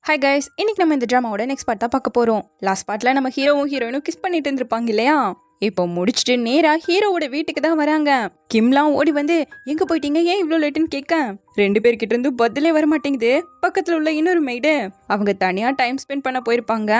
Hi guys, இன்னைக்கு நம்ம இந்த ட்ராமாவோட நெக்ஸ்ட் பார்ட் தான் பார்க்க போறோம். லாஸ்ட் பார்ட்ல நம்ம ஹீரோவும் ஹீரோயினும் கிஸ் பண்ணிட்டு இருந்திருப்பாங்க இல்லையா? இப்போ முடிச்சுட்டு நேரா ஹீரோவோட வீட்டுக்கு தான் வராங்க. கிம்லாம் ஓடி வந்து எங்க போயிட்டீங்க, ஏன் இவ்வளோ லேட்டுன்னு கேட்க ரெண்டு பேர்கிட்ட இருந்து பதிலே வர மாட்டேங்குது. பக்கத்துல உள்ள இன்னொரு மெய்டு அவங்க தனியா டைம் ஸ்பெண்ட் பண்ண போயிருப்பாங்க.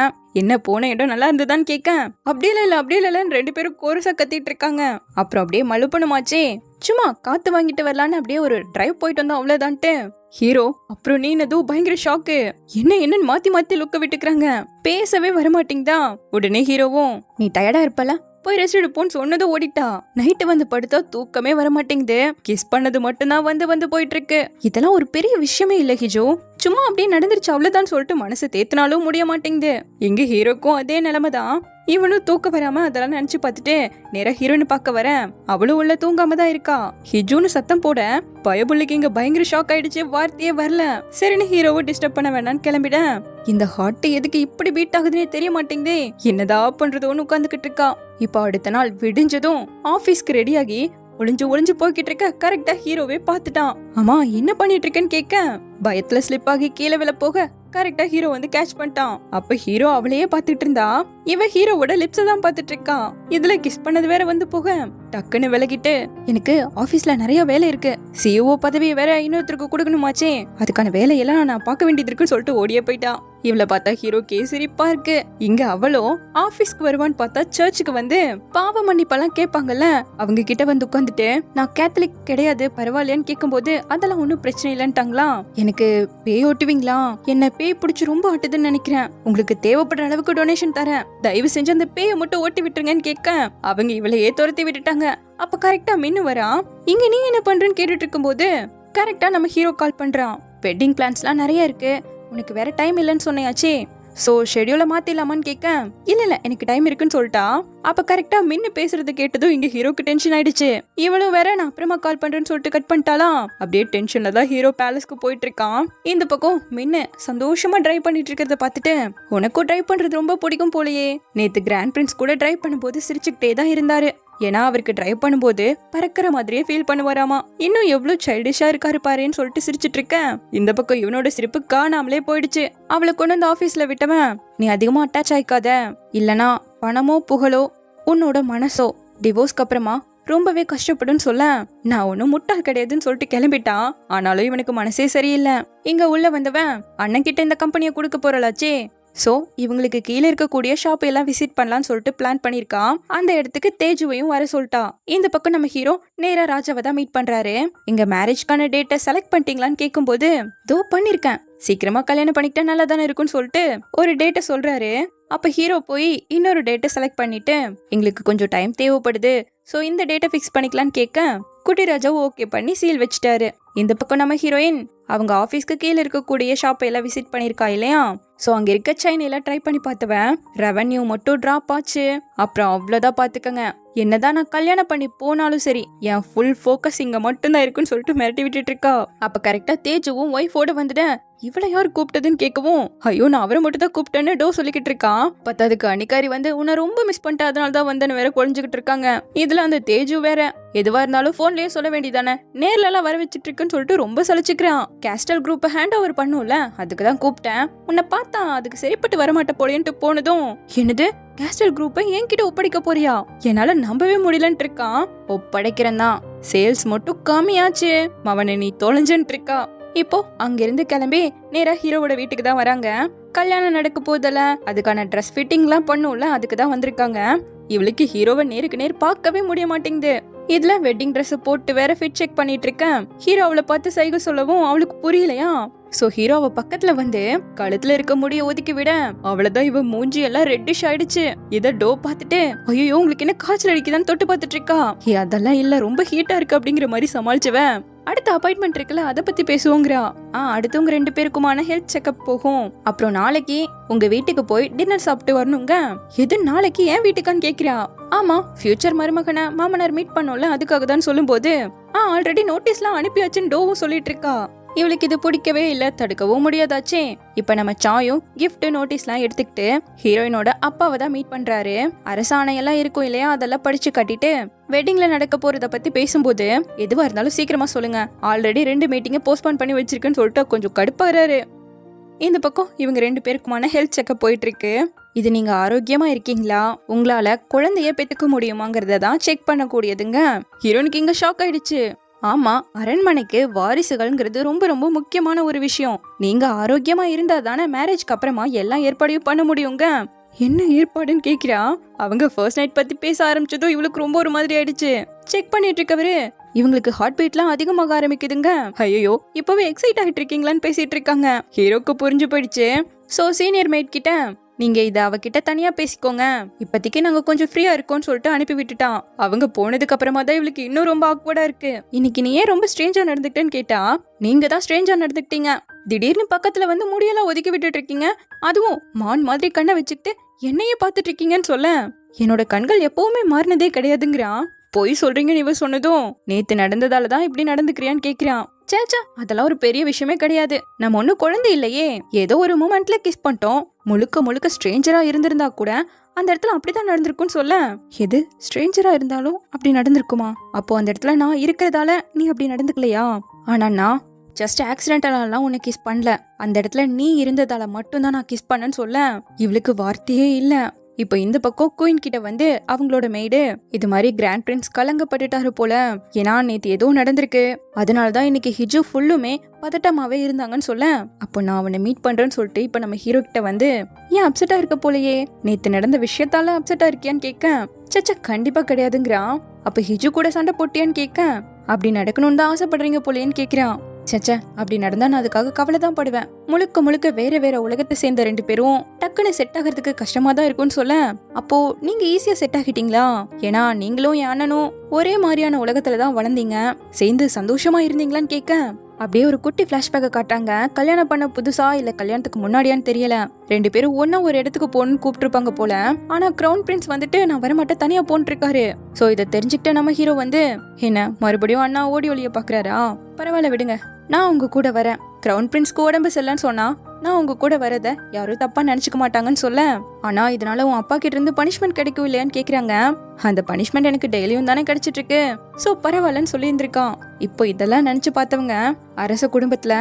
என்ன போன இடம் நல்லா இருந்ததான்னு கேட்க அப்படியே இல்லன்னு ரெண்டு பேரும் கோரஸா கத்திட்டு இருக்காங்க. அப்புறம் அப்படியே மழுப்பணுமாச்சே, சும்மா காத்து வாங்கிட்டு வரலான்னு அப்படியே ஒரு டிரைவ் போயிட்டு வந்தோம் அவ்வளவுதான்ட்டு ஹீரோ. அப்புறம் நீ எதுவும் பயங்கர ஷாக்கு, என்னன்னு மாத்தி லுக்க விட்டுக்கிறாங்க. பேசவே வரமாட்டீங்கதா. உடனே ஹீரோவும் நீ டயர்டா இருப்பல, போய் ரெஸ்ட் எடுப்போன்னு சொன்னதும் ஓடிட்டா. நைட்டு வந்து படுத்தா தூக்கமே வரமாட்டேங்குது. கிஸ் பண்ணது மட்டும்தான் வந்து போயிட்டு இருக்கு. இதெல்லாம் ஒரு பெரிய விஷயமே இல்ல ஹிஜோ, சும்மா அப்படியே நடந்துருச்சு அவ்வளவுதான் சொல்லிட்டு மனசு தேத்தினாலும் முடிய மாட்டேங்குது. எங்க ஹீரோக்கும் அதே நிலைமைதான். இவனும் தூக்க வராம அதெல்லாம் நினைச்சு பார்த்துட்டு நேரா ஹீரோன்னு பார்க்க வர அவளும் உள்ள தூங்காம தான் இருக்கா. ஹிஜோன்னு சத்தம் போட பயபுள்ளிக்கு இங்க பயங்கர ஷாக் ஆயிடுச்சு, வார்த்தையே வரல. சரின்னு ஹீரோவை டிஸ்டர்ப் பண்ண வேணான்னு கிளம்பிட இந்த ஹார்ட் எதுக்கு இப்படி பீட் ஆகுதுன்னே தெரிய மாட்டேங்குதே, என்னதா பண்றதோன்னு உட்காந்துக்கிட்டு இருக்கா. இப்போ அடுத்த நாள் விடிஞ்சதும் ஆபீஸ்க்கு ரெடியாகி ஒளிஞ்சு போய்கிட்டு இருக்க கரெக்டா ஹீரோவே பாத்துட்டான். ஆமா என்ன பண்ணிட்டு இருக்கேன்னு கேட்க பயத்துல ஸ்லிப் ஆகி கீழே விழ போக கரெக்டா ஹீரோ வந்து கேட்ச் பண்ணிட்டான். அப்ப ஹீரோ அவளையே பாத்துட்டு இருந்தா, இவ ஹீரோவோட லிப்ஸ தான் பாத்துட்டு இருக்கா. இதுல கிஸ் பண்ணது வேற வந்து போக டக்குன்னு விலகிட்டு எனக்கு ஆபீஸ்ல நிறைய வேலை இருக்கு, சிஓ பதவியை வேற இன்னொருத்தருக்கு கொடுக்கணுமாச்சே, அதுக்கான வேலையெல்லாம் நான் பார்க்க வேண்டியது இருக்குன்னு சொல்லிட்டு ஓடியே போயிட்டான். இவளை பார்த்தா ஹீரோ கேசிரிப்பா இருக்கு. இங்க அவளும் ஆபீஸ்க்கு வருவான்னு பார்த்தா சர்ச்சுக்கு வந்து பாவ மன்னிப்பெல்லாம் கேட்பாங்கல்ல, அவங்க கிட்ட வந்து உட்காந்துட்டு நான் கேத்தலிக் கிடையாது பரவாயில்லையான்னு கேட்கும் போது அதெல்லாம் ஒன்னும் பிரச்சனை இல்லைன்ட்டாங்களா. எனக்கு பேய் ஓட்டுவீங்களா, என்ன பேய் பிடிச்சி ரொம்ப ஆட்டுதுன்னு நினைக்கிறேன், உங்களுக்கு தேவைப்படுற அளவுக்கு டொனேஷன் தரேன், தயவு செஞ்சு அந்த பேயை மட்டும் ஓட்டி விட்டுருங்கன்னு கேட்க அவங்க இவளையே துரத்தி விட்டுட்டாங்க. அப்ப கரெக்டா மின்னு வரா. இங்க நீ என்ன பண்றன்னு கேட்டுட்டு இருக்கும் போது கரெக்டா நம்ம ஹீரோ கால் பண்றான். வெட்டிங் பிளான்ஸ்லாம் நிறைய இருக்கு, உனக்கு வேற டைம் இல்லைன்னு சொன்னையாச்சே, சோ ஷெட்யூலை மாத்திடலாமான்னு கேட்க இல்ல எனக்கு டைம் இருக்குன்னு சொல்லிட்டா. அப்ப கரெக்டா மின்னு பேசுறது கேட்டதும் இங்க ஹீரோக்கு டென்ஷன் ஆயிடுச்சு. இவளும் வேற நான் அப்புறமா கால் பண்றேன்னு சொல்லிட்டு கட் பண்ணிட்டாலாம். அப்படியே டென்ஷன்ல தான் ஹீரோ பேலஸ்க்கு போயிட்டு இருக்கான். இந்த பக்கம் மின்னு சந்தோஷமா டிரைவ் பண்ணிட்டு இருக்கிறத பார்த்துட்டு உனக்கும் டிரைவ் பண்றது ரொம்ப பிடிக்கும் போலயே, நேத்து கிராண்ட் பிரின்ஸ் கூட டிரைவ் பண்ணும்போது சிரிச்சுக்கிட்டே தான் இருந்தாரு, ஏன்னா அவருக்கு டிரைவ் பண்ணும்போது பறக்கிற மாதிரியே ஃபீல் பண்ணுவாராமா. இன்னும் எவ்வளவு சைல்டிஷா இருக்காரு பாருன்னு சொல்லிட்டு சிரிச்சிட்டு இருக்கேன். இந்த பக்கம் இவனோட சிரிப்பு காணாமலே போயிடுச்சு. அவளை கொண்டு வந்து ஆபீஸ்ல விட்டவன் நீ அதிகமா அட்டாச் ஆயிக்காத, இல்லனா பணமோ புகழோ உன்னோட மனசோ டிவோர்ஸ்க்கு அப்புறமா ரொம்பவே கஷ்டப்படுன்னு சொல்ல நான் ஒன்னும் முட்டாள் கிடையாதுன்னு சொல்லிட்டு கிளம்பிட்டான். ஆனாலும் இவனுக்கு மனசே சரியில்லை. இங்க உள்ள வந்தவன் அண்ணன் கிட்ட இந்த கம்பெனியை கொடுக்க போறலாச்சே, சோ இவங்களுக்கு கீழே இருக்கக்கூடிய ஷாப் எல்லாம் விசிட் பண்ணலாம்னு சொல்லிட்டு பிளான் பண்ணிருக்கான். அந்த இடத்துக்கு தேஜுவையும் வர சொல்லிட்டா. இந்த பக்கம் நம்ம ஹீரோ நேரா ராஜாவை தான் மீட் பண்றாரு. இங்க மேரேஜ்க்கான டேட்டை செலக்ட் பண்ணிட்டீங்களான்னு கேட்கும்போது தோ பண்ணிருக்கேன், சீக்கிரமா கல்யாணம் பண்ணிக்கிட்டா நல்லா தானே இருக்குன்னு சொல்லிட்டு ஒரு டேட்டை சொல்றாரு. அப்ப ஹீரோ போய் இன்னொரு டேட்டை செலக்ட் பண்ணிட்டு எங்களுக்கு கொஞ்சம் டைம் தேவைப்படுது, சோ இந்த டேட்டை ஃபிக்ஸ் பண்ணிக்கலான்னு கேட்க குட்டி ராஜாவும் ஓகே பண்ணி சீல் வச்சுட்டாரு. இந்த பக்கம் நம்ம ஹீரோயின் அவங்க ஆபீஸ்க்கு கீழே இருக்கக்கூடிய ஷாப்பை எல்லாம் விசிட் பண்ணிருக்கா இல்லையா, சோ அங்க இருக்க செயின் எல்லாம் ட்ரை பண்ணி பார்த்தவன் ரெவன்யூ மட்டும் டிராப் ஆச்சு. அப்புறம் அவ்வளவுதான் பாத்துக்கங்க, என்னதான் நான் கல்யாணம் பண்ணி போனாலும் சரி என் ஃபுல் ஃபோக்கஸ் இங்க மட்டும்தான் இருக்குன்னு சொல்லிட்டு மிரட்டி விட்டுட்டு இருக்கா. அப்ப கரெக்டா தேஜுவும் ஒய்ஃபோட வந்துட்டேன். இவளை யார் கூப்பிட்டதுன்னு கேட்கவும் ஐயோ நான் அவரை மட்டும் தான் கூப்பிட்டேன்னு டோ சொல்லிக்கிட்டு இருக்கான். பத்தாதுக்கு அன்னிக்காரி வந்து உன்னை ரொம்ப மிஸ் பண்ணிட்டு அதனாலதான் வந்தேன்னு வேற குழஞ்சுக்கிட்டு இருக்காங்க. இதுல அந்த தேஜு வேற எதுவா இருந்தாலும் போன்லயே சொல்ல வேண்டியதானே, நேர்ல எல்லாம் வர வச்சிட்டு இருக்குன்னு சொல்லிட்டு ரொம்ப சலிச்சுக்கிறான். கேஸ்டல் குரூப் ஹேண்ட் ஓவர் பண்ணும்ல, அதுக்குதான் கூப்பிட்டேன், உன்னை பார்த்தா அதுக்கு சரிப்பட்டு வரமாட்ட போலேன்ட்டு போனதும் என்னது கேஸ்டல் குரூப்பை என்கிட்ட ஒப்படைக்க போறியா, என்னால நம்பவே முடியலன்ட்டு இருக்கான். ஒப்படைக்கிறேன் தான், சேல்ஸ் மட்டும் கம்மியாச்சு, அவனை நீ தொலைஞ்சுட்டு இருக்கா. இப்போ அங்கிருந்து கிளம்பி நேரா ஹீரோவோட வீட்டுக்கு தான் வராங்க. கல்யாணம் நடக்க போதல அதுக்கான ட்ரெஸ் ஃபிட்டிங் எல்லாம் பண்ணும்ல, அதுக்கு தான் வந்திருக்காங்க. இவளுக்கு ஹீரோவை நேருக்கு நேர் பார்க்கவே முடிய மாட்டேங்குது. இதுல வெட்டிங் ட்ரெஸ் போட்டு வேற ஃபிட் செக் பண்ணிட்டு இருக்கேன். ஹீரோ அவளை பார்த்து சைகை சொல்லவும் அவளுக்கு புரியலையா. சோ ஹீரோ அவ பக்கத்துல வந்து கழுத்துல இருக்க முடிய ஒதுக்கி விட அவ்வளவுதான் இவ மூஞ்சி எல்லாம் ரெட்டிஷ் ஆயிடுச்சு. இத டோ பாத்துட்டு ஐயோ உங்களுக்கு என்ன காய்ச்சல் அடிக்குதான்னு தொட்டு பாத்துட்டு இருக்கா. அதெல்லாம் இல்ல ரொம்ப ஹீட்டா இருக்கு அப்படிங்கிற மாதிரி சமாளிச்சவன் அடுத்த அப்பாயின்மெண்ட் இருக்குல்ல அதை பத்தி பேசுவோங்கிறா. அடுத்து உங்க ரெண்டு பேருக்குமான ஹெல்த் செக்அப் போகும், அப்புறம் நாளைக்கு உங்க வீட்டுக்கு போய் டின்னர் சாப்பிட்டு வரணுங்க. எது நாளைக்கு ஏன் வீட்டுக்கான்னு கேக்குறா. ஆமா ஃபியூச்சர் மருமகனை மாமனார் மீட் பண்ணோம்ல அதுக்காக தான் சொல்லும் போது ஆல்ரெடி நோட்டீஸ்லாம் அனுப்பியாச்சுன்னு டோவும் சொல்லிட்டு இருக்கா. இவளுக்கு இது பிடிக்கவே இல்ல, தடுக்கவும் முடியாதாச்சே. இப்ப நம்ம சாயும் கிஃப்ட் நோட்டீஸ்லாம் எடுத்துக்கிட்டு ஹீரோயினோட அப்பாவை தான் மீட் பண்றாரு. அரசாணை எல்லாம் இருக்கும் இல்லையா, அதெல்லாம் படிச்சு கட்டிட்டு வெட்டிங்ல நடக்க போறத பத்தி பேசும்போது எதுவா இருந்தாலும் சீக்கிரமா சொல்லுங்க, ஆல்ரெடி 2 மீட்டிங்க போஸ்ட்போன் பண்ணி வச்சிருக்குன்னு சொல்லிட்டு கொஞ்சம் கடுப்பாரு. இந்த பக்கம் இவங்க 2 பேருக்குமான ஹெல்த் செக்அப் போயிட்டு இருக்கு. இது நீங்க ஆரோக்கியமா இருக்கீங்களா, உங்களால குழந்தைய பெத்துக்க முடியுமாங்கிறத தான் செக் பண்ணக்கூடியதுங்க. ஹீரோனுக்கு இங்க ஷாக் ஆயிடுச்சு. ஆமா, அரண்மனைக்கு வாரிசுகள்ங்கிறது ரொம்ப ரொம்ப முக்கியமான ஒரு விஷயம். நீங்க ஆரோக்கியமா இருந்தா தானே மேரேஜ்க்கு அப்புறமா எல்லா ஏற்பாடையும் பண்ண முடியுங்க. என்ன ஏற்பாடுன்னு கேக்குறா. அவங்க ஃபர்ஸ்ட் நைட் பத்தி பேச ஆரம்பிச்சதும் இவளுக்கு ரொம்ப ஒரு மாதிரி ஆயிடுச்சு. செக் பண்ணிட்டு இருக்கவரு இவங்களுக்கு ஹார்ட் பீட்லாம் அதிகமாக ஆரம்பிக்குதுங்க. ஐயோ, இப்பவே எக்ஸைட் ஆகிட்டு இருக்கீங்களான்னு பேசிட்டு இருக்காங்க. ஹீரோக்கு புரிஞ்சு போயிடுச்சு. சோ சீனியர் மேட் கிட்ட நீங்க இத அவகிட்ட தனியா பேசிக்கோங்க, இப்போதைக்கு நாங்க கொஞ்சம் ஃப்ரீயா இருக்கோம்னு சொல்லிட்டு அனுப்பி விட்டுட்டான். அவங்க போனதுக்கு அப்புறமா தான் இவளுக்கு இன்னும் ரொம்ப ஆக்வர்டா இருக்கு. இன்னைக்கு நீ ஏன் ரொம்ப ஸ்ட்ரேஞ்சா நடந்துக்கிட்டேன்னு கேட்டா, நீங்க தான் ஸ்ட்ரேஞ்சா நடந்துக்கிட்டீங்க. திடீர்னு பக்கத்துல வந்து முடியெல்லாம் ஒதுக்கி விட்டுட்டு இருக்கீங்க, அதுவும் மான் மாதிரி கண்ணை வச்சுக்கிட்டு என்னையே பாத்துட்டு இருக்கீங்கன்னு சொல்ல, என்னோட கண்கள் எப்பவுமே மாறினதே கிடையாதுங்கிறான். போய் சொல்றீங்கன்னு இவ சொன்னதும், நேத்து நடந்ததாலதான் இப்படி நடந்துக்கிறியான்னு கேக்குறான். சேச்சா, அதெல்லாம் ஒரு பெரிய விஷயமே கிடையாது. நம்ம ஒன்னும் குழந்தை இல்லையே, ஏதோ ஒரு மூமெண்ட்ல கிஸ் பண்ணிட்டோம். முழுக்க முழுக்க ஸ்ட்ரேஞ்சரா இருந்திருந்தா கூட அந்த இடத்துல அப்படிதான் நடந்திருக்கும்னு சொல்ல. எது ஸ்ட்ரேஞ்சரா இருந்தாலும் அப்படி நடந்திருக்குமா? அப்போ அந்த இடத்துல நான் இருக்கிறதால நீ அப்படி நடந்துக்கலையா? ஆனா நான் ஜஸ்ட் ஆக்சிடென்டலாம் உன்னை கிஸ் பண்ணல, அந்த இடத்துல நீ இருந்ததால மட்டும்தான் நான் கிஸ் பண்ணேன்னு சொல்ல. இவளுக்கு வார்த்தையே இல்ல. இப்போ இந்த பக்கம் குயின் கிட்ட வந்து அவங்களோட மெய்டு இது மாதிரி கிராண்ட் பிரின்ஸ் கலங்கப்பட்டுட்டாரு போல, ஏன்னா நேத்து ஏதோ நடந்திருக்கு, அதனாலதான் இன்னைக்கு ஹிஜு ஃபுல்லுமே பதட்டமாவே இருந்தாங்கன்னு சொல்ல. அப்போ நான் அவனை மீட் பண்றேன்னு சொல்லிட்டு இப்ப நம்ம ஹீரோ கிட்ட வந்து ஏன் அப்செட்டா இருக்க போலயே, நேத்து நடந்த விஷயத்தால அப்செட்டா இருக்கியான்னு கேட்க, சச்சா கண்டிப்பா கிடையாதுங்கிறான். அப்ப ஹிஜு கூட சண்டை போட்டியான்னு கேட்க, அப்படி நடக்கணும்னு தான் ஆசைப்படுறீங்க போலேன்னு கேக்குறான். சச்சா, அப்படி நடந்தா நான் அதுக்காக கவலை தான் படுவேன். முழுக்க முழுக்க வேற வேற உலகத்தை சேர்ந்த 2 பேரும் டக்குன்னு செட் ஆகிறதுக்கு கஷ்டமா தான் இருக்கும்னு சொல்ல. அப்போ நீங்க ஈஸியா செட் ஆகிட்டீங்களா? ஏன்னா நீங்களும் என் அண்ணனும் ஒரே மாதிரியான உலகத்துல தான் வளர்ந்தீங்க, சேர்ந்து சந்தோஷமா இருந்தீங்களான்னு கேட்க, அப்படியே ஒரு குட்டி பிளாஷ்பேக்கை காட்டாங்க. கல்யாணம் பண்ண புதுசா இல்ல கல்யாணத்துக்கு முன்னாடியான்னு தெரியல, 2 பேரும் ஒன்னா ஒரு இடத்துக்கு போகணும்னு கூப்பிட்டுருப்பாங்க போல. ஆனா கிரவுன் பிரின்ஸ் வந்துட்டு நான் வரமாட்டேன் தனியா போன்ட்டு இருக்காரு. சோ இதை தெரிஞ்சுக்கிட்ட நம்ம ஹீரோ வந்து என்ன மறுபடியும் அண்ணா ஓடி ஒளிய பாக்குறாரா? பரவாயில்ல விடுங்க, நான் உங்க கூட வரேன். கிரவுன் பிரின்ஸ்க்கு உடம்பு சரியில்லைன்னு சொன்னா நான் உங்க கூட வரத யாரும் தப்பா நினைச்சுக்க மாட்டாங்கன்னு சொல்ல. ஆனா இதனால உன் அப்பா கிட்ட இருந்து பனிஷ்மெண்ட் கிடைக்கும் இல்லையான்னு கேக்குறாங்க. அந்த பனிஷ்மெண்ட் எனக்கு டெய்லியும் தானே கிடைச்சிட்டு இருக்கு, சோ பரவாயில்லன்னு சொல்லி இருந்திருக்கான். இப்போ இதெல்லாம் நினைச்சு பார்த்தவங்க அரச குடும்பத்துல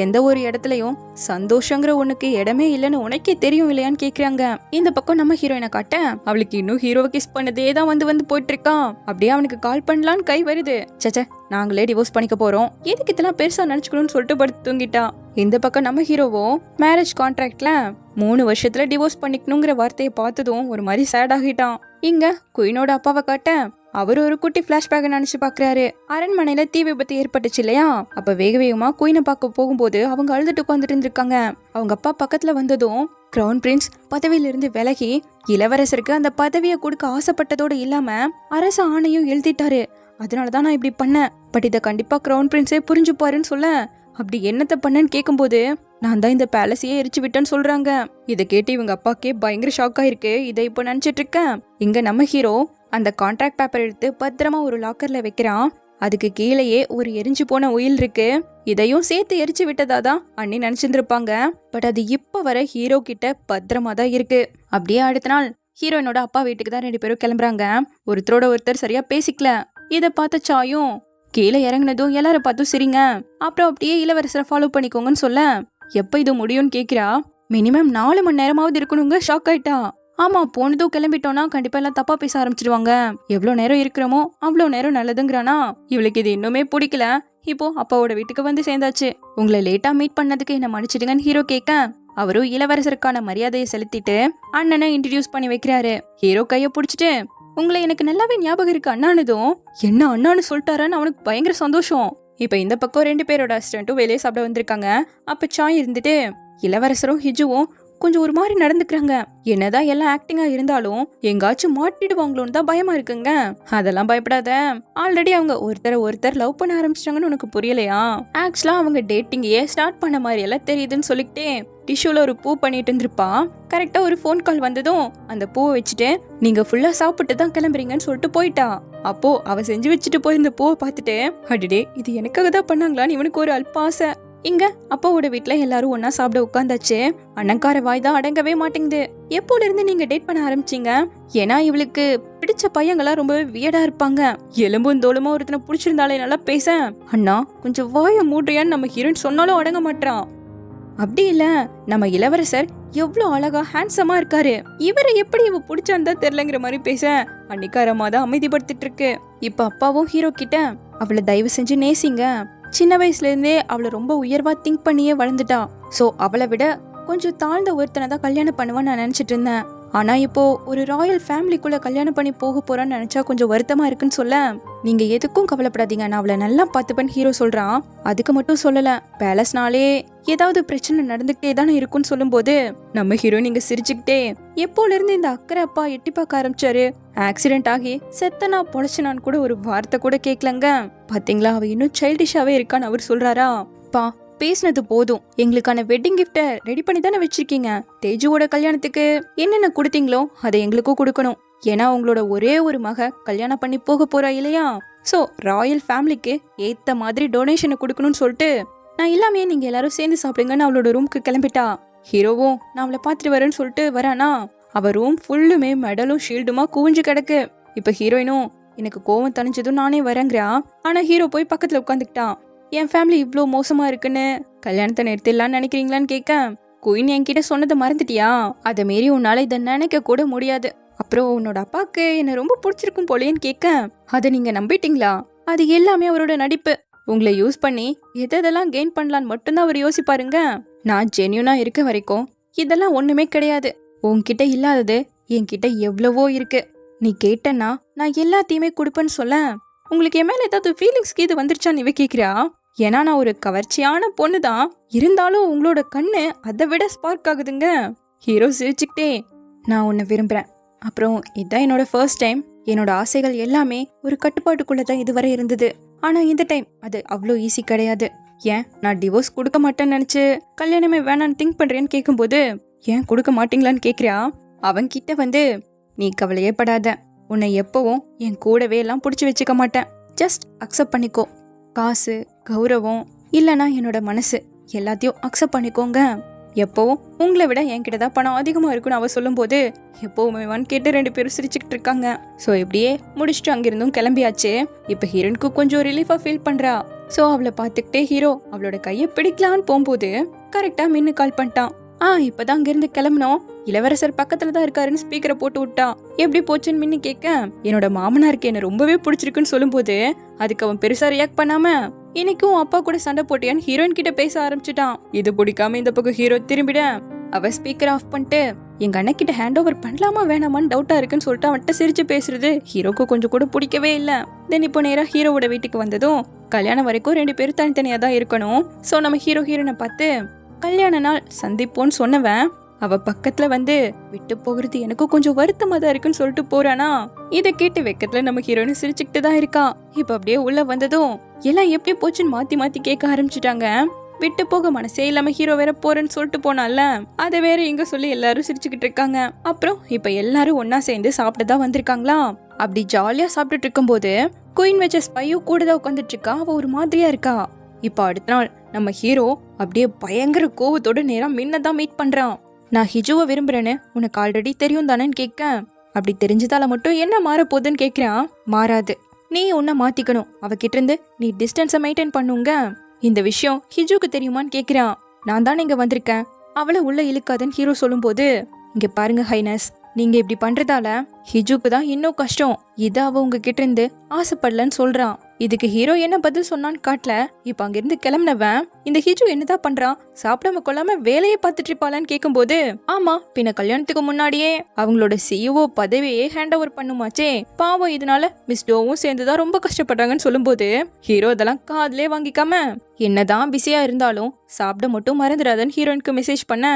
எந்த ஒரு இடத்துலயும் சந்தோஷங்கிற உனக்கு இடமே இல்லைன்னு உனக்கே தெரியும் இல்லையான்னு கேக்குறாங்க. இந்த பக்கம் நம்ம ஹீரோயினை காட்ட அவளுக்கு இன்னும் ஹீரோவை கிஸ் பண்ணதே தான் வந்து போயிட்டு இருக்கான். அப்படியே அவனுக்கு கால் பண்ணலான்னு கை வருது. சச்ச, நாங்களே டிவோர்ஸ் பண்ணிக்க போறோம், எதுக்கு இதெல்லாம் பெருசா நினைச்சுக்கணும்னு சொல்லிட்டு படுத்து தூங்கிட்டான். இந்த பக்கம் நம்ம ஹீரோவும் மேரேஜ் கான்ட்ராக்ட்ல 3 வருஷத்துல டிவோர்ஸ் பண்ணிக்கணுங்கிற வார்த்தையை பார்த்ததும் ஒரு மாதிரி சேட் ஆகிட்டான். இங்க குயினோட அப்பாவை காட்ட அவர் ஒரு குட்டி பிளாஷ்பேக் நினைச்சு பாக்குறாரு. அரண்மனையில தீ விபத்து ஏற்பட்டுச்சு இல்லையா, அப்ப வேக வேகமா குயினை பார்க்க போகும்போது அவங்க அழுதுட்டு உட்காந்துட்டு இருந்திருக்காங்க. அவங்க அப்பா பக்கத்துல வந்ததும் கிரவுன் பிரின்ஸ் பதவியிலிருந்து விலகி இளவரசருக்கு அந்த பதவியை கொடுக்க ஆசைப்பட்டதோடு இல்லாம அரச ஆணையும் எழுதிட்டாரு. அதனாலதான் நான் இப்படி பண்ணேன், பட் இதை கண்டிப்பா கிரவுன் பிரின்ஸே புரிஞ்சுப்பாருன்னு சொல்ல. அப்படி என்னத்தை பண்ணேன்னு கேட்கும்போது நான் தான் இந்த பேலஸையே எரிச்சு விட்டேன்னு சொல்றாங்க. இதை கேட்டு இவங்க அப்பாக்கே பயங்கர ஷாக் ஆயிருக்கு. இதை இப்ப நினைச்சிட்டு இருக்கேன். இங்க நம்ம ஹீரோ அந்த கான்ட்ராக்ட் பேப்பர் எடுத்து பத்திரமா ஒரு லாக்கர்ல வைக்கிறான். அதுக்கு கீழேயே ஒரு எரிஞ்சு போன உயில் இருக்கு. இதையும் சேர்த்து எரிச்சு விட்டதாதான் அண்ணி நினைச்சிருந்திருப்பாங்க. பட் அது இப்ப வர ஹீரோ கிட்ட பத்திரமா தான் இருக்கு. அப்படியே அடுத்த நாள் ஹீரோயினோட அப்பா வீட்டுக்கு தான் 2 பேரும் கிளம்புறாங்க. ஒருத்தரோட ஒருத்தர் சரியா பேசிக்கல. இதை பார்த்த சாயும் கீழே இறங்குனதும் எல்லாரும் பார்த்தும் சரிங்க, அப்புறம் அப்படியே இளவரசரை ஃபாலோ பண்ணிக்கோங்கன்னு சொல்ல. எப்ப இது முடியும்னு கேக்குறா. மினிமம் 4 மணி நேரமாவது இருக்கணுங்க. ஷாக் ஆயிட்டா. ஆமா, போனதும் கிளம்பிட்டோம்னா கண்டிப்பா எல்லாம் தப்பா பேச ஆரம்பிச்சிடுவாங்க, எவ்வளவு நேரம் இருக்கிறோமோ அவ்வளவு நேரம் நல்லதுங்கிறானா. இவளுக்கு இது இன்னுமே பிடிக்கல. இப்போ அப்பாவோட வீட்டுக்கு வந்து சேர்ந்தாச்சு. உங்களை லேட்டா மீட் பண்ணதுக்கு என்ன மன்னிச்சிடுங்கன்னு ஹீரோ கேட்க, அவரும் இளவரசருக்கான மரியாதையை செலுத்திட்டு அண்ணனை இன்ட்ரடியூஸ் பண்ணி வைக்கிறாரு. ஹீரோ கைய புடிச்சிட்டு உங்களை எனக்கு நல்லாவே ஞாபகம் இருக்கு அண்ணானதும், என்ன அண்ணான்னு சொல்லிட்டாரான்னு அவனுக்கு பயங்கர சந்தோஷம். இப்ப இந்த பக்கம் 2 பேரோட அசிஸ்டன்ட்டும் வெளியே சாப்பிட வந்திருக்காங்க. அப்ப சாய் இருந்துட்டு இளவரசரும் ஹிஜுவும் கொஞ்சம் ஒரு மாதிரி நடந்துக்கிறாங்க. என்னதான் எல்லாம் ஆக்டிங்கா இருந்தாலும் எங்காச்சும் மாட்டிடுவாங்களோன்னு தான் பயமா இருக்குங்க. அதெல்லாம் பயப்படாத, ஆல்ரெடி அவங்க ஒருத்தர் லவ் பண்ண ஆரம்பிச்சிட்டாங்கன்னு உனக்கு புரியலையா? ஆக்சுவலா அவங்க டேட்டிங்கையே ஸ்டார்ட் பண்ண மாதிரி எல்லாம் தெரியுதுன்னு சொல்லிக்கிட்டே டிஷ்யூல ஒரு பூ பண்ணிட்டு இருந்திருப்பா. கரெக்டா ஒரு ஃபோன் கால் வந்ததும் அந்த பூவை வச்சுட்டு நீங்க ஃபுல்லா சாப்பிட்டு தான் கிளம்புறீங்கன்னு சொல்லிட்டு போயிட்டா. அப்போ அவ செஞ்சு வச்சுட்டு போயிருந்த பூவை பார்த்துட்டு அடிடே இது எனக்காக தான் பண்ணாங்களான்னு இவனுக்கு ஒரு அல்ப ஆசை. இங்க அப்பாவோட வீட்டுல எல்லாரும் ஒன்னா சாப்பிட உட்காந்தாச்சு. அண்ணங்கார வாய் தான் அடங்கவே மாட்டேங்குது. எப்போல இருந்து நீங்க டேட் பண்ண ஆரம்பிச்சீங்க? ஏன்னா இவளுக்கு பிடிச்ச பையங்களா ரொம்ப வியடா இருப்பாங்க. எலும்பும் தோலுமா ஒருத்தனை பிடிச்சிருந்தாலே நல்லா பேச. அண்ணா கொஞ்சம் வாய மூடுறியான்னு நம்ம ஹீரோயின் சொன்னாலும் அடங்க மாட்டான். அப்படி இல்ல, நம்ம இளவரசர் எவ்வளவு அழகா ஹேண்ட்ஸமா இருக்காரு, இவரை எப்படி இவ பிடிச்சான்னு தான் தெரியலங்கிற மாதிரி பேச அன்னிக்காரமா தான் அமைதிப்படுத்திட்டு இருக்கு. இப்ப அப்பாவும் ஹீரோ கிட்ட அவளை தயவு செஞ்சு நேசிங்க, சின்ன வயசுல இருந்தே அவளை ரொம்ப உயர்வா திங்க் பண்ணியே வளர்ந்துட்டா, சோ அவளை விட கொஞ்சம் தாழ்ந்த ஒருத்தனை தான் கல்யாணம் பண்ணுவான்னு நான் நினைச்சிட்டு இருந்தேன். ஆனா இப்போ ஒரு ராயல் ஃபேமிலிக்குள்ள கல்யாணம் பண்ணி போக போறான்னு நினைச்சா கொஞ்சம் வருத்தமா இருக்குன்னு சொல்ல, நீங்க எதுக்கும் கவலைப்படாதீங்க, நான் அவளை நல்லா பார்த்துப்பேன்னு ஹீரோ சொல்றான். அதுக்கு மட்டும் சொல்லல, பேலஸ்னாலே ஏதாவது பிரச்சனை நடந்துகிட்டே தானே இருக்குன்னு சொல்லும் போது நம்ம ஹீரோ நீங்க சிரிச்சுக்கிட்டே, எப்போல இருந்து இந்த அக்கறை அப்பா எட்டி பார்க்க ஆரம்பிச்சாரு, ஆக்சிடென்ட் ஆகி செத்தனா பொழைச்சனான்னு கூட ஒரு வார்த்தை கூட கேட்கலங்க, பாத்தீங்களா அவ இன்னும் சைல்டிஷாவே இருக்கான்னு அவர் சொல்றாரா. பா பேசினது போதும், எங்களுக்கான வெட்டிங் கிஃப்ட ரெடி பண்ணி தானே வச்சிருக்கீங்க, தேஜுவோட கல்யாணத்துக்கு என்னென்ன கொடுத்தீங்களோ அதை எங்களுக்கும் கொடுக்கணும், ஏன்னா உங்களோட ஒரே ஒரு மக கல்யாணம் பண்ணி போக போறா இல்லையா, சோ ராயல் ஃபேமிலிக்கு ஏத்த மாதிரி டொனேஷனை கொடுக்கணும்னு சொல்லிட்டு நான் இல்லாமே நீங்க எல்லாரும் சேர்ந்து சாப்பிடுங்கன்னு அவளோட ரூமுக்கு கிளம்பிட்டா. ஹீரோவும் நான் அவளை பார்த்துட்டு வரேன்னு சொல்லிட்டு வரானா, அவ ரூம் ஃபுல்லுமே மெடலும் ஷீல்டுமா குவிஞ்சு கிடக்கு. இப்ப ஹீரோயினும் எனக்கு கோவம் தணிஞ்சதும் நானே வரேங்கிறா. ஆனா ஹீரோ போய் பக்கத்துல உட்காந்துக்கிட்டான். என் ஃபேமிலி இவ்வளோ மோசமா இருக்குன்னு கல்யாணத்தை நிறுத்திடலான்னு நினைக்கிறீங்களான்னு கேட்க, குயின் என்கிட்ட சொன்னதை மறந்துட்டியா, அதை மீறி உன்னால இதை நினைக்க கூட முடியாது, அப்புறம் உன்னோட அப்பாக்கு என்ன ரொம்ப பிடிச்சிருக்கும் போலேன்னு கேட்க, அதை நீங்க நம்பிட்டீங்களா, அது எல்லாமே அவரோட நடிப்பு, உங்களை யூஸ் பண்ணி எதெல்லாம் கெயின் பண்ணலான்னு மட்டும்தான் அவர் யோசிப்பாருங்க, நான் ஜென்யூனா இருக்க வரைக்கும் இதெல்லாம் ஒண்ணுமே கிடையாது, உன்கிட்ட இல்லாதது என்கிட்ட எவ்வளவோ இருக்கு, நீ கேட்டனா நான் எல்லாத்தையுமே கொடுப்பேன்னு சொல்ல, உங்களுக்கு என் மேல ஏதாவது ஃபீலிங்ஸ்க்கு இது வந்துருச்சான்னு இவ கேட்கிறா. ஏன்னா நான் ஒரு கவர்ச்சியான பொண்ணு தான், இருந்தாலும் உங்களோட கண்ணு அதை விட ஸ்பார்க் ஆகுதுங்க. ஹீரோ சிரிச்சுக்கிட்டே, நான் உன்னை விரும்புறேன், அப்புறம் இதான் என்னோட ஃபர்ஸ்ட் டைம், என்னோட ஆசைகள் எல்லாமே ஒரு கட்டுப்பாட்டுக்குள்ளதான் இதுவரை இருந்தது, ஆனா இந்த டைம் அது அவ்வளோ ஈஸி கிடையாது, ஏன் நான் டிவோர்ஸ் கொடுக்க மாட்டேன்னு நினைச்சு கல்யாணமே வேணான்னு திங்க் பண்றேன்னு கேட்கும்போது, ஏன் கொடுக்க மாட்டீங்களான்னு கேட்கிறா. அவன் கிட்ட வந்து, நீ கவலையே படாத, உன்னை எப்பவும் என் கூடவே எல்லாம் பிடிச்சி வச்சுக்க மாட்டேன், ஜஸ்ட் அக்செப்ட் பண்ணிக்கோ, காசு கௌரவம் இல்லைனா என்னோட மனசு எல்லாத்தையும் அக்செப்ட் பண்ணிக்கோங்க, எப்பவும் உங்களை விட என்கிட்ட தான் பணம் அதிகமா இருக்குன்னு அவ சொல்லும் போது எப்பவுமே கேட்டு 2 பேரும் சிரிச்சுக்கிட்டு இருக்காங்க. ஸோ இப்படியே முடிச்சுட்டு அங்கிருந்தும் கிளம்பியாச்சு. இப்ப ஹீரோனுக்கு கொஞ்சம் ரிலீஃபா ஃபீல் பண்றா. ஸோ அவளை பார்த்துக்கிட்டே ஹீரோ அவளோட கையை பிடிக்கலான்னு போகும்போது கரெக்டா மின்னு கால் பண்ணிட்டான். இப்பதான் அங்கிருந்து கிளம்பணும், இளவரசர் பக்கத்துல தான் இருக்காருன்னு ஸ்பீக்கரை போட்டு விட்டா. எப்படி போச்சுன்னு மின்னு கேட்க, என்னோட மாமனாருக்கு என்ன ரொம்பவே பிடிச்சிருக்குன்னு சொல்லும் போது அதுக்கு அவன் பெருசா ரியாக்ட் பண்ணாம, இன்னைக்கும் அப்பா கூட சண்டை போட்டியான்னு ஹீரோயின் கிட்ட பேச ஆரம்பிச்சுட்டான். இது பிடிக்காம இந்த பக்கம் ஹீரோ திரும்பிட அவ ஸ்பீக்கர் ஆஃப் பண்ணிட்டு, எங்க அண்ணன் கிட்ட ஹேண்ட் ஓவர் பண்ணலாமா வேணாமான்னு டவுட்டா இருக்குன்னு சொல்லிட்டு அவன்கிட்ட சிரிச்சு பேசுறது ஹீரோக்கு கொஞ்சம் கூட பிடிக்கவே இல்ல. தென் இப்போ நேரா ஹீரோவோட வீட்டுக்கு வந்ததும் கல்யாணம் வரைக்கும் 2 பேரும் தனித்தனியா தான் இருக்கணும். சோ நம்ம ஹீரோனை பார்த்து கல்யாண நாள் சந்திப்போன்னு சொன்னவன் அவ பக்கத்துல வந்து, விட்டு போகிறது எனக்கு கொஞ்சம் வருத்தமா தான் இருக்குன்னு சொல்லிட்டு போறானா. இதை கேட்டு வெக்கத்துல நம்ம ஹீரோயின் சிரிச்சுக்கிட்டு தான் இருக்கா. இப்ப அப்படியே உள்ள வந்ததும் எல்லாம் எப்படி போச்சுன்னு மாத்தி மாத்தி கேட்க ஆரம்பிச்சுட்டாங்க. விட்டு போக மனசே இல்லாம ஹீரோ வேற போறேன்னு சொல்லிட்டு போனால அதை வேற இங்க சொல்லி எல்லாரும் சிரிச்சுக்கிட்டு இருக்காங்க. அப்புறம் இப்ப எல்லாரும் ஒன்னா சேர்ந்து சாப்பிட்டுதான் வந்திருக்காங்களா. அப்படி ஜாலியா சாப்பிட்டுட்டு இருக்கும் போது குயின் வச்ச ஸ்பையும் கூட தான் உட்காந்துட்டு இருக்கா. அவ ஒரு மாதிரியா இருக்கா. இப்ப அடுத்த நாள் நம்ம ஹீரோ அப்படியே பயங்கர கோவத்தோட நேரா மின்னதான் மீட் பண்றான். நான் ஹிஜுவை விரும்புறேன்னு உனக்கு ஆல்ரெடி தெரியும் தானேன்னு கேட்க, அப்படி தெரிஞ்சதால மட்டும் என்ன மாற போகுதுன்னு கேட்கிறான். மாறாது, நீ உன்னை மாத்திக்கணும், அவகிட்ட இருந்து நீ டிஸ்டன்ஸை மெயின்டைன் பண்ணுங்க. இந்த விஷயம் ஹிஜுக்கு தெரியுமான்னு கேட்கிறான். நான் தானே இங்க வந்திருக்கேன், அவளை உள்ள இழுக்காதுன்னு ஹீரோ சொல்லும் போது, இங்க பாருங்க ஹைனஸ், நீங்க இப்படி பண்றதால ஹிஜுக்கு தான் இன்னும் கஷ்டம், இதை அவ உங்ககிட்ட இருந்து ஆசைப்படலன்னு சொல்றான். இதுக்கு ஹீரோ என்ன பதில் சொன்னான்னு காட்டல. இப்ப அங்கிருந்து கிளம்பினவன், இந்த ஹிஜு என்னதான் பண்றான், சாப்பிடாம கொள்ளாம வேலையை பார்த்துட்டு இருப்பாளான்னு கேட்கும் போது, ஆமா பின்ன கல்யாணத்துக்கு முன்னாடியே அவங்களோட சிஇஓ பதவியே ஹேண்ட் ஓவர் பண்ணுமாச்சே, பாவம் இதனால மிஸ் டோவும் சேர்ந்துதான் ரொம்ப கஷ்டப்படுறாங்கன்னு சொல்லும் போது ஹீரோ இதெல்லாம் காதுலே வாங்கிக்காம, என்னதான் பிஸியா இருந்தாலும் சாப்பிட மட்டும் மறந்துடாதன்னு ஹீரோயினுக்கு மெசேஜ் பண்ண,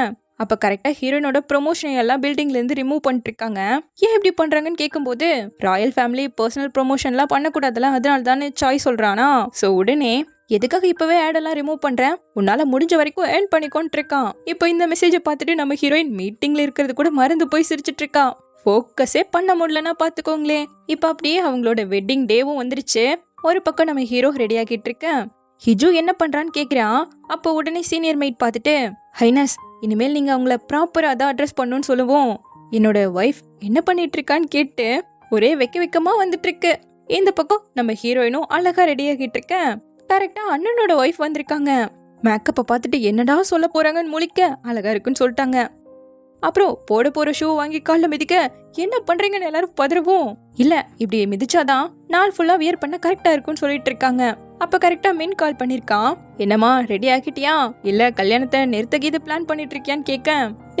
அப்ப கரெக்டா ஹீரோயினோட ப்ரொமோஷன் எல்லாம் பில்டிங்ல இருந்து ரிமூவ் பண்ணிட்டு இருக்காங்க. ஏன் இப்படி பண்றாங்கன்னு கேட்கும்போது, ராயல் ஃபேமிலி பர்சனல் ப்ரொமோஷன்லாம் பண்ணக்கூடாதுல, அதனால தானே சாய் சொல்றானா. சோ உடனே எதுக்காக இப்பவே ஆட் எல்லாம் ரிமூவ் பண்றேன், உன்னால முடிஞ்ச வரைக்கும் ஏர்ன் பண்ணிக்கோன்னு இருக்கான். இப்போ இந்த மெசேஜை பார்த்துட்டு நம்ம ஹீரோயின் மீட்டிங்ல இருக்கிறது கூட மறந்து போய் சிரிச்சிட்டு இருக்கா. ஃபோக்கஸே பண்ண முடியலன்னா பாத்துக்கோங்களேன். இப்ப அப்படியே அவங்களோட வெட்டிங் டேவும் வந்துருச்சு. ஒரு பக்கம் நம்ம ஹீரோ ரெடி ஆகிட்டு இருக்க, ஹிஜு என்ன பண்றான்னு கேக்குறான். அப்போ உடனே சீனியர் மெய்ட் பார்த்துட்டு, ஹைனஸ் இனிமேல் நீங்க அவங்கள ப்ராப்பரா தான் அட்ரஸ் பண்ணுன்னு சொல்லுவோம், என்னோட ஒய்ஃப் என்ன பண்ணிட்டு இருக்கான்னு கேட்டு ஒரே வெக்கமா வந்துட்டு இருக்கு. இந்த பக்கம் நம்ம ஹீரோயினும் அழகா ரெடி ஆகிட்டு இருக்க. கரெக்டா அண்ணனோட ஒய்ஃப் வந்திருக்காங்க. மேக்கப்பை பார்த்துட்டு என்னடா சொல்ல போறாங்கன்னு முழிக்க அழகா இருக்குன்னு சொல்லிட்டாங்க. அப்புறம் போட போற ஷூ வாங்கி காலில் மிதிக்க என்ன பண்றீங்கன்னு எல்லாரும் பதறவும், இல்ல இப்படி மிதிச்சாதான் நாள் ஃபுல்லா வியர் பண்ண கரெக்டா இருக்கும்னு சொல்லிட்டு இருக்காங்க. அப்ப கரெக்டா மின் கால் பண்ணிருக்கான். என்னம்மா ரெடி ஆக்கிட்டியா, இல்ல கல்யாணத்தை நிறுத்த கீது பிளான் பண்ணிட்டு இருக்கியான்னு கேட்க,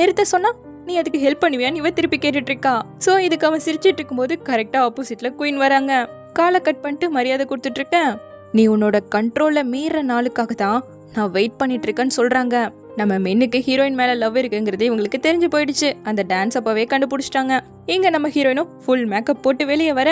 நிறுத்த சொன்னா நீ அதுக்கு ஹெல்ப் பண்ணுவியான்னு இவ திருப்பி கேட்டுட்டு இருக்கா. சோ இதுக்கு அவன் சிரிச்சிட்டு இருக்கும்போது கரெக்டா ஆப்போசிட்ல குயின் வராங்க. காலை கட் பண்ணிட்டு மரியாதை கொடுத்துட்டு இருக்கேன். நீ உன்னோட கண்ட்ரோல்ல மீற நாளுக்காக தான் நான் வெயிட் பண்ணிட்டு இருக்கேன்னு சொல்றாங்க. நம்ம மென்னுக்கு ஹீரோயின் மேல லவ் இருக்குங்கிறது இவங்களுக்கு தெரிஞ்சு போயிடுச்சு. அந்த டான்ஸ் அப்பவே கண்டுபிடிச்சிட்டாங்க. இங்க நம்ம ஹீரோயினும் ஃபுல் மேக்கப் போட்டு வெளியே வர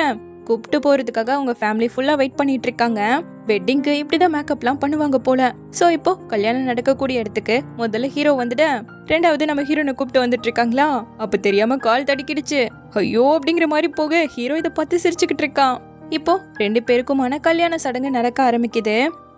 கூப்பிட்டு போறதுக்காக அவங்க ஃபேமிலி ஃபுல்லா வெயிட் பண்ணிட்டு இருக்காங்க. வெட்டிங்க்கு இப்படிதான் மேக்கப்லாம் பண்ணுவாங்க போல. சோ இப்போ கல்யாணம் நடக்கக்கூடிய இடத்துக்கு முதல்ல ஹீரோ வந்துட்டு, ரெண்டாவது நம்ம ஹீரோனை கூப்பிட்டு வந்துட்டு இருக்காங்களா. அப்ப தெரியாம கால் தடுக்கிடுச்சு. ஐயோ அப்படிங்கிற மாதிரி போக ஹீரோ இதை பார்த்து சிரிச்சுக்கிட்டு இருக்கான். இப்போ 2 பேருக்குமான கல்யாண சடங்கு நடக்க ஆரம்பிக்குது.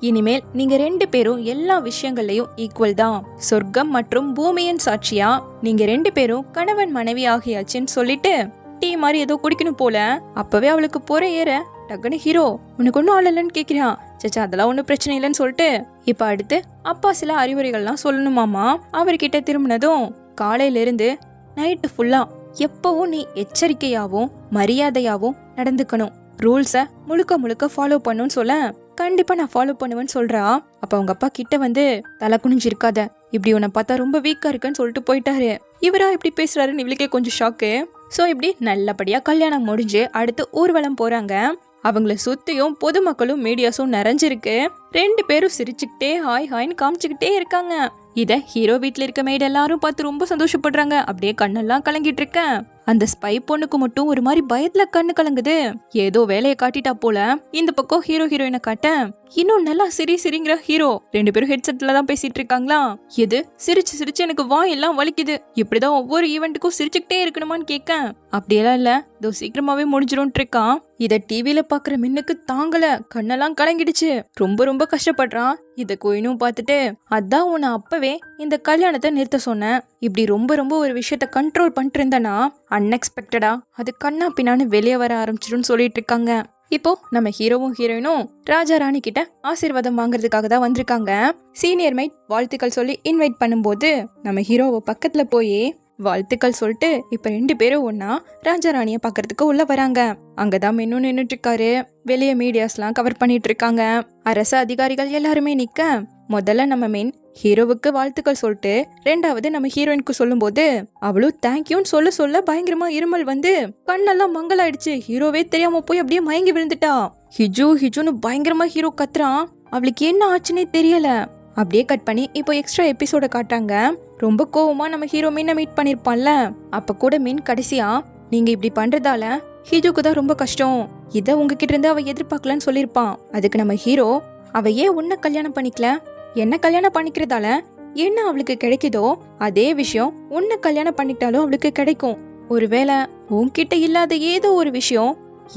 இனிமேல் நீங்க 2 பேரும் எல்லா விஷயங்கள்லயும் ஈக்குவல் தான். சொர்க்கம் மற்றும் பூமியின் சாட்சியா நீங்க 2 பேரும் கணவன் மனைவி ஆகியாச்சுன்னு சொல்லிட்டு டீ மாதிரி ஏதோ குடிக்கணும் போல. அப்பவே அவளுக்கு போற ஏற டக்குனு ஹீரோ உனக்கு ஒன்னும் ஆள் இல்லைன்னு கேக்குறான். சச்சா அதெல்லாம் ஒன்னும் பிரச்சனை இல்லைன்னு சொல்லிட்டு இப்ப அடுத்து அப்பா சில அறிவுரைகள்லாம் சொல்லணுமாமா. அவர்கிட்ட திரும்பினதும் காலையில இருந்து நைட்டு ஃபுல்லா எப்பவும் நீ எச்சரிக்கையாவும் மரியாதையாவும் நடந்துக்கணும். ரூல்ஸை முழுக்க முழுக்க ஃபாலோ பண்ணுன்னு சொல்ல, கண்டிப்பா நான் ஃபாலோ பண்ணுவேன்னு சொல்றா. அப்ப அவங்க அப்பா கிட்ட வந்து தலை குனிஞ்சிருக்காத, இப்படி உன்னை பார்த்தா ரொம்ப வீக்கா இருக்குன்னு சொல்லிட்டு போயிட்டாரு. இவரா இப்படி பேசுறாருன்னு இவளுக்கே கொஞ்சம் ஷாக்கு. சோ இப்படி நல்லபடியா கல்யாணம் முடிஞ்சு அடுத்து ஊர்வலம் போறாங்க. அவங்கள சுத்தியும் பொதுமக்களும் மீடியாஸும் நிறைஞ்சிருக்கு. 2 பேரும் சிரிச்சுக்கிட்டே ஹாய் ஹாய்னு காமிச்சுக்கிட்டே இருக்காங்க. இத ஹீரோ வீட்டுல இருக்க மேட் எல்லாரும் பார்த்து ரொம்ப சந்தோஷப்படுறாங்க. அப்படியே கண்ணெல்லாம் கலங்கிட்டு இருக்கேன். அந்த ஸ்பை பொண்ணுக்கு மட்டும் ஒரு மாதிரி பயத்துல கண்ணு கலங்குது. ஏதோ வேலையை காட்டிட்டா போல. இந்த பக்கம் ஹீரோ ஹீரோயினை காட்ட இன்னும் நல்லா சிரிங்கிற ஹீரோ 2 பேரும் ஹெட்செட்ல தான் பேசிட்டு இருக்காங்களா. எது சிரிச்சு சிரிச்சு எனக்கு வாயெல்லாம் வலிக்குது, இப்படிதான் ஒவ்வொரு ஈவெண்ட்டுக்கும் சிரிச்சுக்கிட்டே இருக்கணுமான்னு கேட்க, அப்படியெல்லாம் இல்ல இதோ சீக்கிரமாவே முடிஞ்சிரும் இருக்கான். இத டிவில பாக்குற மின்னுக்கு தாங்கல, கண்ணெல்லாம் கலங்கிடுச்சு. ரொம்ப ரொம்ப கஷ்டப்படுறான். இத கோயினும் பார்த்துட்டு அதான் உன்னை அப்பவே இந்த கல்யாணத்தை நிறுத்த சொன்னேன். இப்படி ரொம்ப ரொம்ப ஒரு விஷயத்த கண்ட்ரோல் பண்ணிட்டு இருந்தனா அன்எக்ஸ்பெக்டடா அது கண்ணா பின்னான்னு வெளியே வர ஆரம்பிச்சிடும்னு சொல்லிட்டு இருக்காங்க. இப்போ நம்ம ஹீரோவும் ஹீரோயினும் ராஜா ராணி கிட்ட ஆசீர்வாதம் வாங்குறதுக்காக தான் வந்திருக்காங்க. சீனியர் மைட் வாழ்த்துக்கள் சொல்லி இன்வைட் பண்ணும்போது நம்ம ஹீரோவை பக்கத்துல போய் வாழ்த்துக்கள் சொல்லிட்டு இப்ப 2 பேரும் ஒன்னா ராஜா ராணிய பாக்குறதுக்கு உள்ள வராங்க. அங்கதான் மென்னு நின்னுட்டு இருக்காரு. வெளியே மீடியாஸ்லாம் கவர் பண்ணிட்டு இருக்காங்க. அரசு அதிகாரிகள் எல்லாருமே நிக்க முதல்ல நம்ம மென் ஹீரோவுக்கு வாழ்த்துக்கள் சொல்லிட்டு ரெண்டாவது நம்ம ஹீரோயினுக்கு சொல்லும் போது அவளும் தேங்க்யூன்னு சொல்ல பயங்கரமா இருமல் வந்து கண்ணெல்லாம் மங்கலாயிடுச்சு. ஹீரோவே தெரியாம போய் அப்படியே மயங்கி விழுந்துட்டா. ஹிஜுன்னு பயங்கரமா ஹீரோ கத்துறான். அவளுக்கு என்ன ஆச்சுன்னே தெரியல. அப்படியே கட் பண்ணி இப்போ எக்ஸ்ட்ரா எபிசோட காட்டாங்க. ரொம்ப கோவமா நம்ம ஹீரோ மீனை மீட் பண்ணிருப்பான்ல. அப்ப கூட மீன் கடைசியா நீங்க இப்படி பண்றதால ஹிஜுக்கு தான் ரொம்ப கஷ்டம், இத உங்ககிட்ட இருந்து அவ எதிர்பார்க்கலன்னு சொல்லிருப்பான். அதுக்கு நம்ம ஹீரோ அவ ஏன் உன்னை கல்யாணம் பண்ணிக்கல, என்ன கல்யாணம் பண்ணிக்கிறதால என்ன அவளுக்கு கிடைக்குதோ அதே விஷயம் உன்னை கல்யாணம் பண்ணிட்டாலும் அவளுக்கு கிடைக்கும். ஒருவேளை உன்கிட்ட இல்லாத ஏதோ ஒரு விஷயம்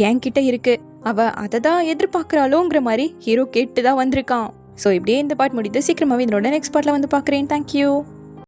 என்கிட்ட இருக்கு, அவ அதை தான் எதிர்பார்க்கறாளோங்கிற மாதிரி ஹீரோ கேட்டுதான் வந்திருக்கான். ஸோ இப்படியே இந்த பார்ட் முடியுது. சீக்கிரமாவே இதனோட நெக்ஸ்ட் பார்ட்ல வந்து பாக்குறேன். தேங்க்யூ.